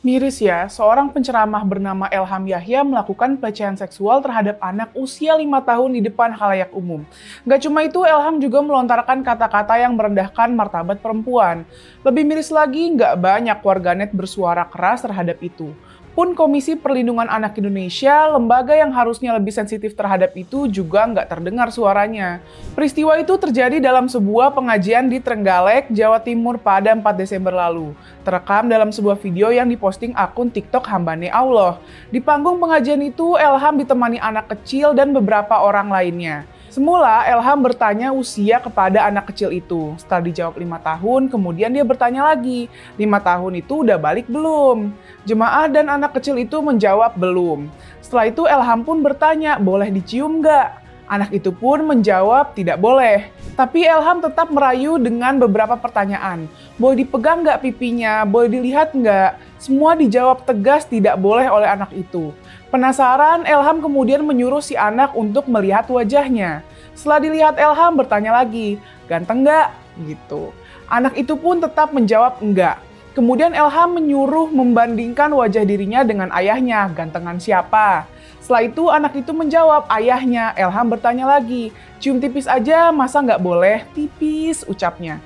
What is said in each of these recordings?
Miris ya, seorang penceramah bernama Elham Yahya melakukan pelecehan seksual terhadap anak usia 5 tahun di depan khalayak umum. Gak cuma itu, Elham juga melontarkan kata-kata yang merendahkan martabat perempuan. Lebih miris lagi, gak banyak warganet bersuara keras terhadap itu. Pun Komisi Perlindungan Anak Indonesia, lembaga yang harusnya lebih sensitif terhadap itu, juga nggak terdengar suaranya. Peristiwa itu terjadi dalam sebuah pengajian di Trenggalek, Jawa Timur pada 4 Desember lalu. Terekam dalam sebuah video yang diposting akun TikTok Hambane Allah. Di panggung pengajian itu, Elham ditemani anak kecil dan beberapa orang lainnya. Semula, Elham bertanya usia kepada anak kecil itu. Setelah dijawab 5 tahun, kemudian dia bertanya lagi, 5 tahun itu udah balik belum? Jemaah dan anak kecil itu menjawab belum. Setelah itu Elham pun bertanya, boleh dicium nggak? Anak itu pun menjawab tidak boleh. Tapi Elham tetap merayu dengan beberapa pertanyaan. Boleh dipegang nggak pipinya? Boleh dilihat nggak? Semua dijawab tegas tidak boleh oleh anak itu. Penasaran, Elham kemudian menyuruh si anak untuk melihat wajahnya. Setelah dilihat, Elham bertanya lagi, ganteng nggak? Gitu. Anak itu pun tetap menjawab enggak. Kemudian Elham menyuruh membandingkan wajah dirinya dengan ayahnya, gantengan siapa? Setelah itu anak itu menjawab ayahnya. Elham bertanya lagi, cium tipis aja masa nggak boleh? Tipis, ucapnya.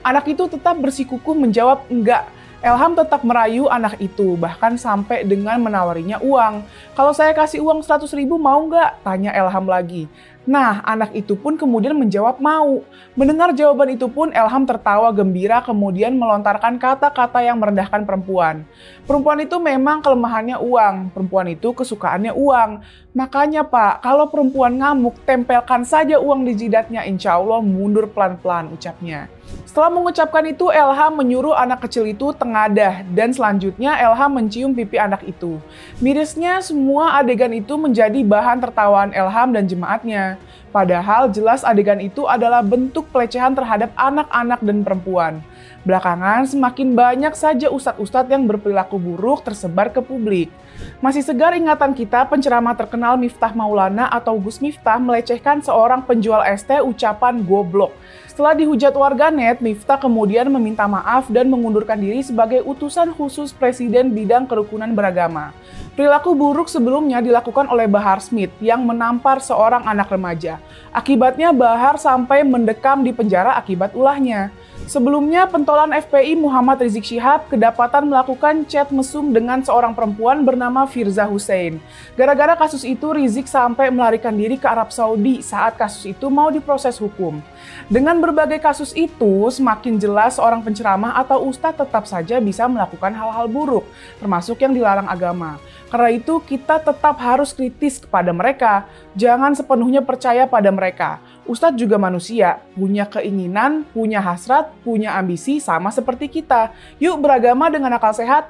Anak itu tetap bersikukuh menjawab enggak. Elham tetap merayu anak itu, bahkan sampai dengan menawarinya uang. Kalau saya kasih uang 100.000 mau nggak? Tanya Elham lagi. Nah, anak itu pun kemudian menjawab mau. Mendengar jawaban itu pun Elham tertawa gembira kemudian melontarkan kata-kata yang merendahkan perempuan. Perempuan itu memang kelemahannya uang, perempuan itu kesukaannya uang. Makanya Pak, kalau perempuan ngamuk, tempelkan saja uang di jidatnya, insya Allah mundur pelan-pelan, ucapnya. Setelah mengucapkan itu, Elham menyuruh anak kecil itu tengadah dan selanjutnya Elham mencium pipi anak itu. Mirisnya semua adegan itu menjadi bahan tertawaan Elham dan jemaatnya. Padahal jelas adegan itu adalah bentuk pelecehan terhadap anak-anak dan perempuan. Belakangan semakin banyak saja ustadz-ustadz yang berperilaku buruk tersebar ke publik. Masih segar ingatan kita penceramah terkenal Miftah Maulana atau Gus Miftah melecehkan seorang penjual es teh ucapan goblok. Setelah dihujat warganet, Miftah kemudian meminta maaf dan mengundurkan diri sebagai utusan khusus Presiden bidang kerukunan beragama. Perilaku buruk sebelumnya dilakukan oleh Bahar Smith yang menampar seorang anak remaja. Akibatnya Bahar sampai mendekam di penjara akibat ulahnya. Sebelumnya, pentolan FPI Muhammad Rizik Syihab kedapatan melakukan chat mesum dengan seorang perempuan bernama Firza Hussein. Gara-gara kasus itu, Rizik sampai melarikan diri ke Arab Saudi saat kasus itu mau diproses hukum. Dengan berbagai kasus itu, semakin jelas seorang penceramah atau ustadz tetap saja bisa melakukan hal-hal buruk, termasuk yang dilarang agama. Karena itu, kita tetap harus kritis kepada mereka. Jangan sepenuhnya percaya pada mereka. Ustadz juga manusia, punya keinginan, punya hasrat, punya ambisi sama seperti kita. Yuk beragama dengan akal sehat.